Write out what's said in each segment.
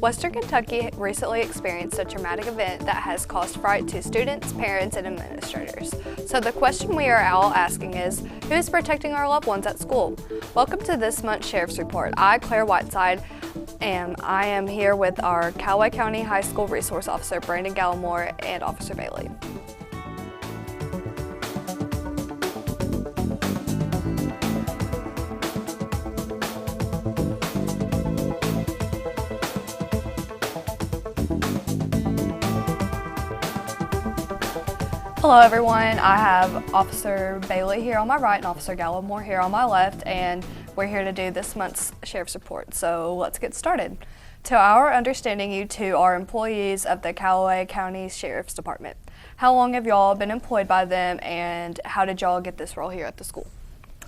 Western Kentucky recently experienced a traumatic event that has caused fright to students, parents, and administrators. So the question we are all asking is, who is protecting our loved ones at school? Welcome to this month's Sheriff's Report. Claire Whiteside, and I am here with our Calloway County High School Resource Officer, Brandon Gallimore, and Officer Bailey. Hello everyone, I have Officer Bailey here on my right and Officer Gallimore here on my left, and we're here to do this month's Sheriff's Report, so let's get started. To our understanding, you two are employees of the Calloway County Sheriff's Department. How long have y'all been employed by them, and how did y'all get this role here at the school?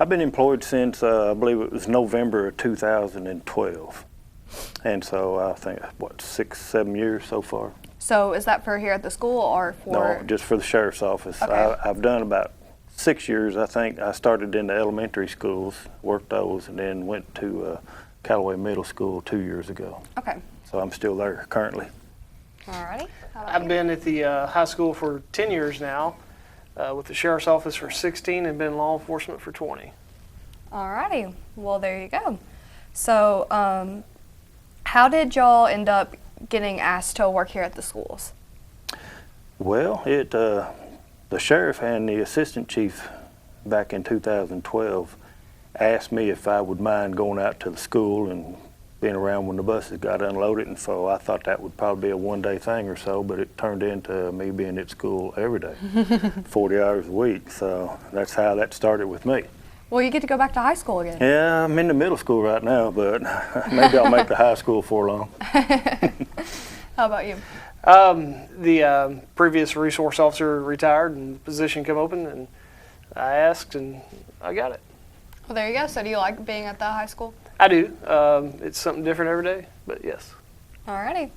I've been employed since, I believe it was November of 2012, and so I think, 6-7 years so far. So is that for here at the school or for? No, just for the sheriff's office. Okay. I've done about 6 years, I think. I started in the elementary schools, worked those, and then went to Callaway Middle School 2 years ago. Okay. So I'm still there currently. Alrighty. I've been at the high school for 10 years now, with the sheriff's office for 16, and been in law enforcement for 20. Alrighty. Well, there you go. So, how did y'all end up getting asked to work here at the schools? Well, the sheriff and the assistant chief back in 2012 asked me if I would mind going out to the school and being around when the buses got unloaded, and so I thought that would probably be a one-day thing or so, but it turned into me being at school every day, 40 hours a week, so that's how that started with me. Well, you get to go back to high school again. Yeah, I'm in the middle school right now, but maybe I'll make the high school for long. How about you? The previous resource officer retired and the position came open, and I asked and I got it. Well, there you go. So do you like being at the high school? I do. It's something different every day, but yes. Alrighty.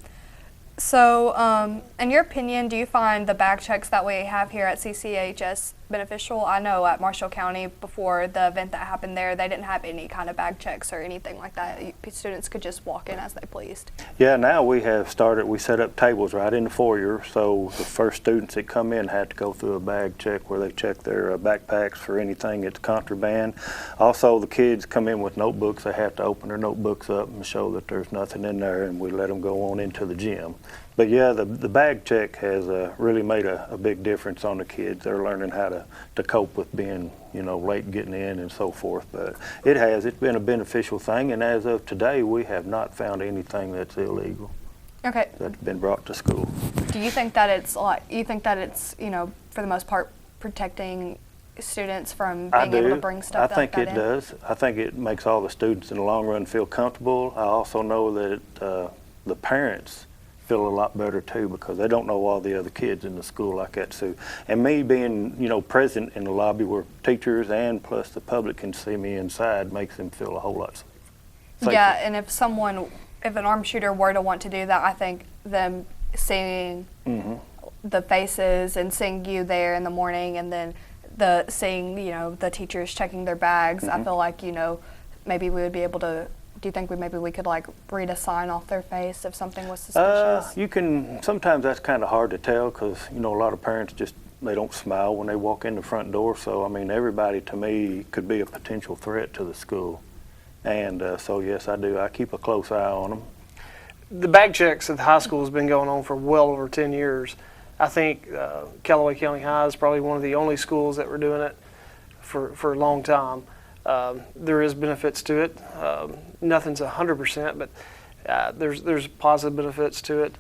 So, in your opinion, do you find the bag checks that we have here at CCHS beneficial? I know at Marshall County, before the event that happened there, they didn't have any kind of bag checks or anything like that. Students could just walk in as they pleased. Yeah, now we set up tables right in the foyer, so the first students that come in had to go through a bag check where they check their backpacks for anything that's contraband. Also, the kids come in with notebooks. They have to open their notebooks up and show that there's nothing in there, and we let them go on into the gym. But yeah, the bag check has really made a big difference on the kids. They're learning how to cope with being, late getting in and so forth. But it's been a beneficial thing, and as of today, we have not found anything that's illegal. Okay. That's been brought to school. Do you think that it's for the most part, protecting students from being able to bring stuff like that in? I think it does. I think it makes all the students in the long run feel comfortable. I also know that the parents feel a lot better too, because they don't know all the other kids in the school like that too. And me being, present in the lobby where teachers and plus the public can see me inside makes them feel a whole lot safer. Yeah, and if an armed shooter were to want to do that, I think them seeing the faces and seeing you there in the morning, and then seeing the teachers checking their bags, I feel like maybe we would be able to. Do you think we could read a sign off their face if something was suspicious? You can. Sometimes that's kind of hard to tell, because a lot of parents they don't smile when they walk in the front door. So I mean, everybody to me could be a potential threat to the school, and so yes, I do. I keep a close eye on them. The bag checks at the high school has been going on for well over 10 years. I think Callaway County High is probably one of the only schools that were doing it for a long time. There is benefits to it. Nothing's 100%, but there's positive benefits to it.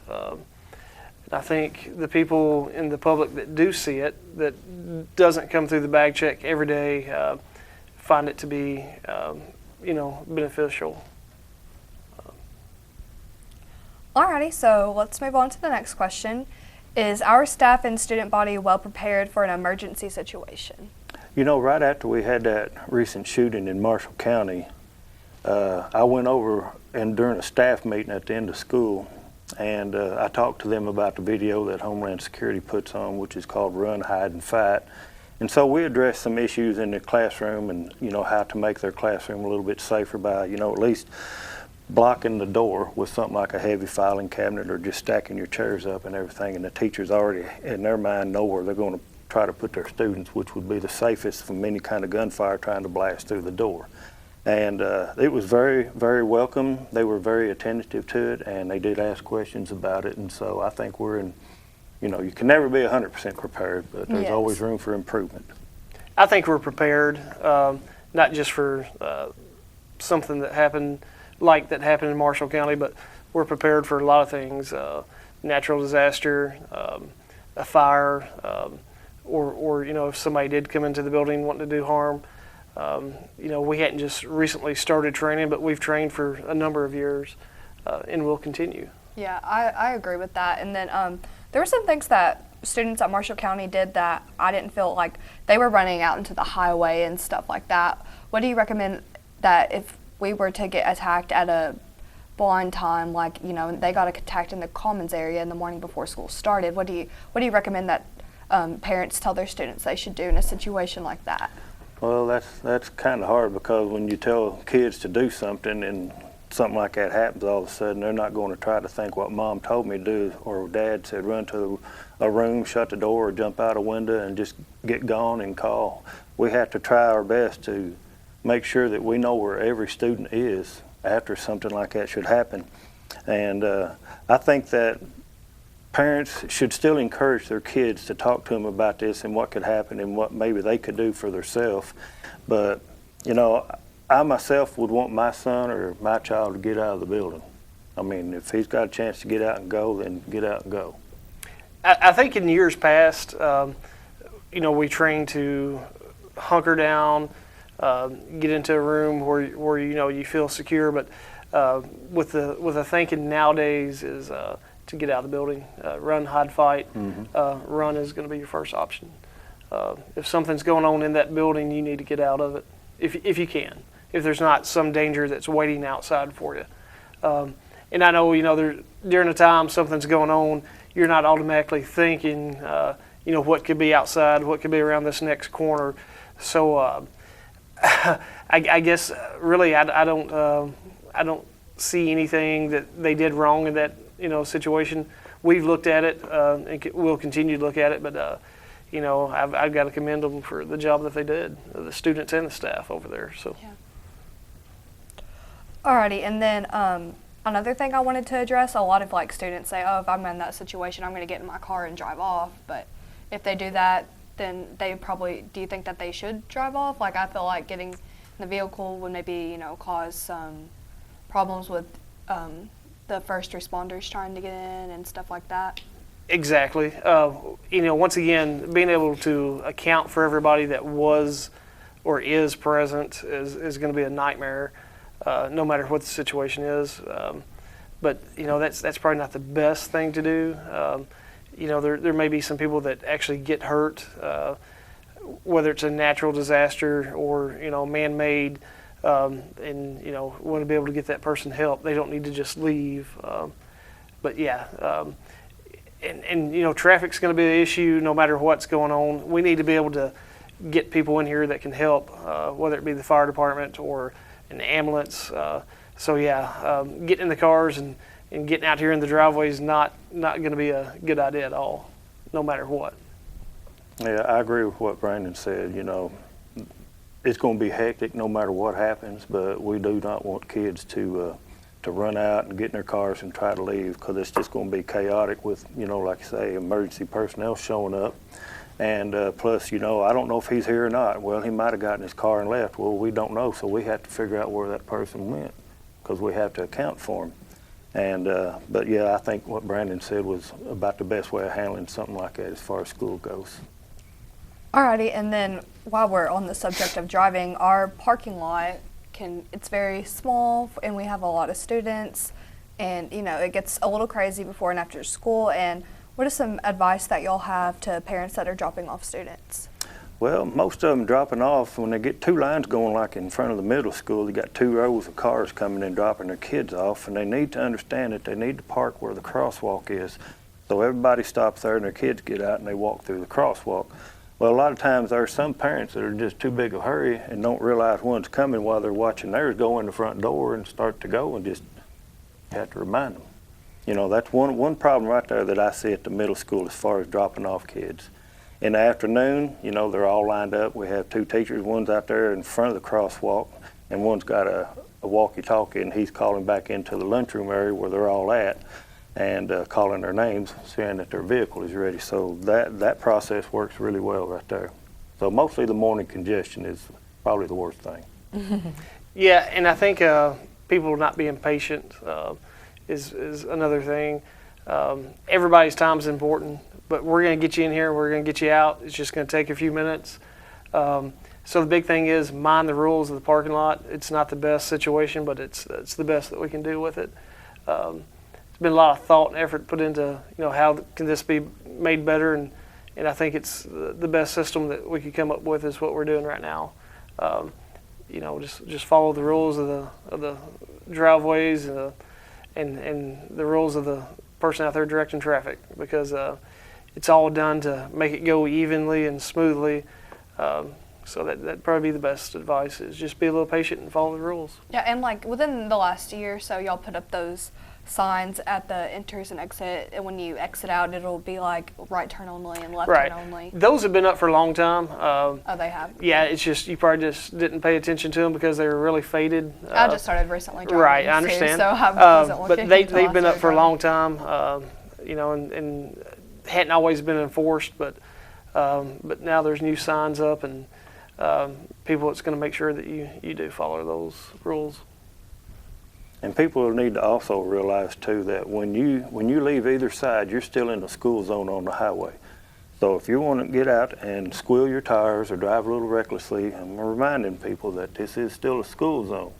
I think the people in the public that do see it, that doesn't come through the bag check every day, find it to be, beneficial. Alrighty, so let's move on to the next question. Is our staff and student body well prepared for an emergency situation? Right after we had that recent shooting in Marshall County, I went over and during a staff meeting at the end of school, and I talked to them about the video that Homeland Security puts on, which is called Run, Hide, and Fight. And so we addressed some issues in the classroom, and how to make their classroom a little bit safer by at least blocking the door with something like a heavy filing cabinet or just stacking your chairs up and everything, and the teachers already in their mind know where they're going to try to put their students, which would be the safest from any kind of gunfire trying to blast through the door. And it was very, very welcome. They were very attentive to it, and they did ask questions about it. And so I think we're in, you know, you can never be 100% prepared, but there's always room for improvement. I think we're prepared, not just for something that happened like that happened in Marshall County, but we're prepared for a lot of things, natural disaster, a fire, or you know, if somebody did come into the building wanting to do harm. You know, we hadn't just recently started training, but we've trained for a number of years, and will continue. Yeah, I agree with that. And then there were some things that students at Marshall County did that I didn't feel like they were running out into the highway and stuff like that. What do you recommend that if we were to get attacked at a blind time, like, you know, they got attacked in the commons area in the morning before school started, what do you recommend that parents tell their students they should do in a situation like that? Well, that's kind of hard, because when you tell kids to do something and something like that happens, all of a sudden they're not going to try to think what mom told me to do, or dad said run to a room, shut the door, or jump out a window and just get gone and call. We have to try our best to make sure that we know where every student is after something like that should happen. And I think that parents should still encourage their kids to talk to them about this and what could happen and what maybe they could do for themselves. But, you know, I myself would want my son or my child to get out of the building. I mean, if he's got a chance to get out and go, then get out and go. I think in years past, you know, we trained to hunker down, get into a room where you know you feel secure. But with the thinking nowadays is to get out of the building, run, hide, fight. Mm-hmm. Run is going to be your first option. If something's going on in that building, you need to get out of it if you can. If there's not some danger that's waiting outside for you. And I know, you know, during the time something's going on, you're not automatically thinking, you know, what could be outside, what could be around this next corner. So I guess really I don't see anything that they did wrong in that, you know, situation. We've looked at it and we'll continue to look at it, but you know, I've got to commend them for the job that they did, the students and the staff over there. So. Yeah. Alrighty, and then another thing I wanted to address, a lot of like students say, oh, if I'm in that situation, I'm going to get in my car and drive off. But if they do that, then they probably, do you think that they should drive off? Like, I feel like getting in the vehicle would maybe, you know, cause some problems with the first responders trying to get in and stuff like that. Exactly. You know, once again, being able to account for everybody that was or is present is going to be a nightmare, no matter what the situation is. But you know, that's probably not the best thing to do. You know, there may be some people that actually get hurt, whether it's a natural disaster or, you know, man-made, and you know, want to be able to get that person help. They don't need to just leave. But yeah. And you know, traffic's going to be an issue no matter what's going on. We need to be able to get people in here that can help, whether it be the fire department or an ambulance. So yeah, getting in the cars and getting out here in the driveway is not going to be a good idea at all, no matter what. Yeah, I agree with what Brandon said. You know, it's going to be hectic no matter what happens, but we do not want kids to run out and get in their cars and try to leave, because it's just going to be chaotic with, you know, like I say, emergency personnel showing up. And plus, you know, I don't know if he's here or not. Well, he might have gotten his car and left. Well, we don't know, so we have to figure out where that person went, because we have to account for him. And but yeah, I think what Brandon said was about the best way of handling something like that as far as school goes. Alrighty, and then while we're on the subject of driving, our parking lot it's very small, and we have a lot of students, and you know, it gets a little crazy before and after school. And what is some advice that y'all have to parents that are dropping off students? Well, most of them dropping off, when they get two lines going, like in front of the middle school, they got two rows of cars coming in dropping their kids off, and they need to understand that they need to park where the crosswalk is. So everybody stops there and their kids get out and they walk through the crosswalk. Well, a lot of times there are some parents that are just too big a hurry and don't realize one's coming while they're watching theirs go in the front door and start to go and just have to remind them. You know, that's one problem right there that I see at the middle school as far as dropping off kids. In the afternoon, you know, they're all lined up. We have two teachers. One's out there in front of the crosswalk, and one's got a walkie-talkie, and he's calling back into the lunchroom area where they're all at and calling their names, saying that their vehicle is ready. So that process works really well right there. So mostly the morning congestion is probably the worst thing. Yeah, and I think people not being patient is another thing. Everybody's time is important, but we're going to get you in here, we're going to get you out. It's just going to take a few minutes. So the big thing is mind the rules of the parking lot. It's not the best situation, but it's the best that we can do with it. There's been a lot of thought and effort put into, you know, how can this be made better, and I think it's the best system that we could come up with is what we're doing right now. You know, just follow the rules of the driveways and the rules of the person out there directing traffic, because it's all done to make it go evenly and smoothly. So that'd probably be the best advice, is just be a little patient and follow the rules. Yeah, and like within the last year or so, y'all put up those signs at the enters and exit, and when you exit out, it'll be like right turn only and left turn only. Those have been up for a long time. Oh, they have? Yeah, it's just you probably just didn't pay attention to them because they were really faded. I just started recently driving. Right, I understand. Too, so I wasn't looking. But they've been up for a long time, you know, and hadn't always been enforced, but now there's new signs up, and people, it's going to make sure that you do follow those rules. And people will need to also realize too that when you leave either side, you're still in the school zone on the highway. So if you want to get out and squeal your tires or drive a little recklessly, I'm reminding people that this is still a school zone,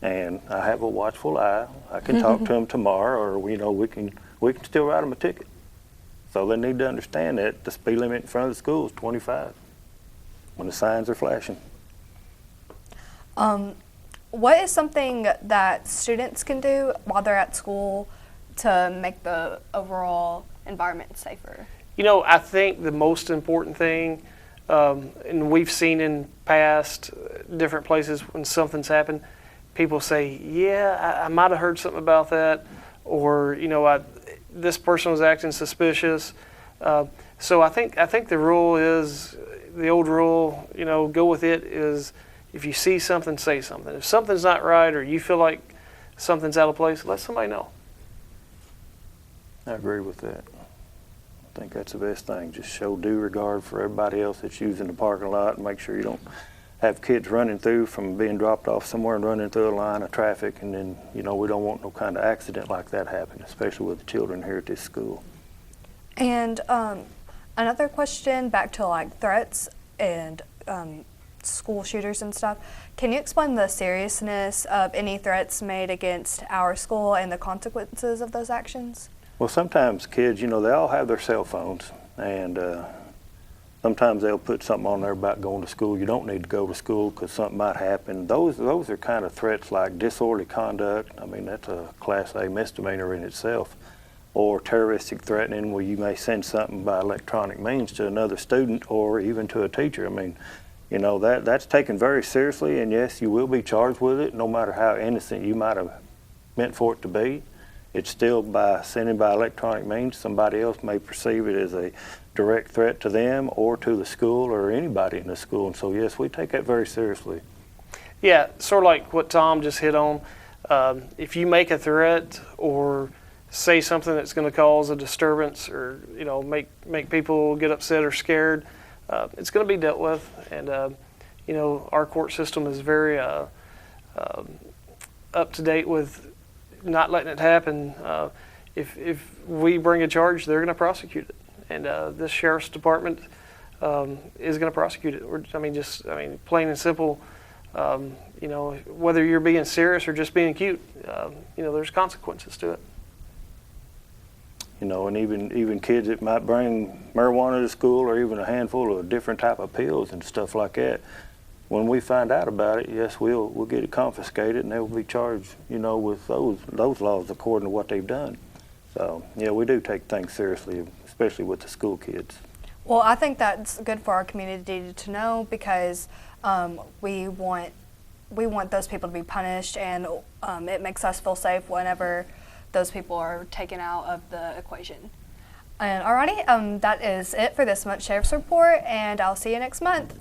and I have a watchful eye. I can talk to them tomorrow, or you know, we can still write them a ticket. So they need to understand that the speed limit in front of the school is 25 when the signs are flashing. What is something that students can do while they're at school to make the overall environment safer? You know, I think the most important thing, and we've seen in past different places when something's happened, people say, yeah, I might have heard something about that, or, you know, this person was acting suspicious. So I think the rule is, the old rule, you know, go with it, is if you see something, say something. If something's not right or you feel like something's out of place, let somebody know. I agree with that. I think that's the best thing. Just show due regard for everybody else that's using the parking lot, and make sure you don't have kids running through from being dropped off somewhere and running through a line of traffic, and then, you know, we don't want no kind of accident like that happen, especially with the children here at this school. And another question back to like threats and school shooters and stuff. Can you explain the seriousness of any threats made against our school and the consequences of those actions? Well, sometimes kids, you know, they all have their cell phones, and sometimes they'll put something on there about going to school. You don't need to go to school because something might happen. Those are kind of threats like disorderly conduct. I mean, that's a Class A misdemeanor in itself. Or terroristic threatening, where you may send something by electronic means to another student or even to a teacher. I mean, you know, that's taken very seriously, and yes, you will be charged with it, no matter how innocent you might have meant for it to be. It's still, by sending by electronic means, somebody else may perceive it as a direct threat to them or to the school or anybody in the school. And so, yes, we take that very seriously. Yeah, sort of like what Tom just hit on. If you make a threat or say something that's going to cause a disturbance, or, you know, make people get upset or scared, it's going to be dealt with. And you know, our court system is very up to date with not letting it happen. If we bring a charge, they're going to prosecute it, and this sheriff's department is going to prosecute it. I mean, plain and simple. You know, whether you're being serious or just being cute, you know, there's consequences to it. You know, and even kids that might bring marijuana to school, or even a handful of different type of pills and stuff like that, when we find out about it, yes, we'll get it confiscated, and they will be charged, you know, with those laws according to what they've done. So, yeah, we do take things seriously, especially with the school kids. Well, I think that's good for our community to know, because we want those people to be punished, and it makes us feel safe whenever those people are taken out of the equation. And alrighty, that is it for this month's Sheriff's Report, and I'll see you next month.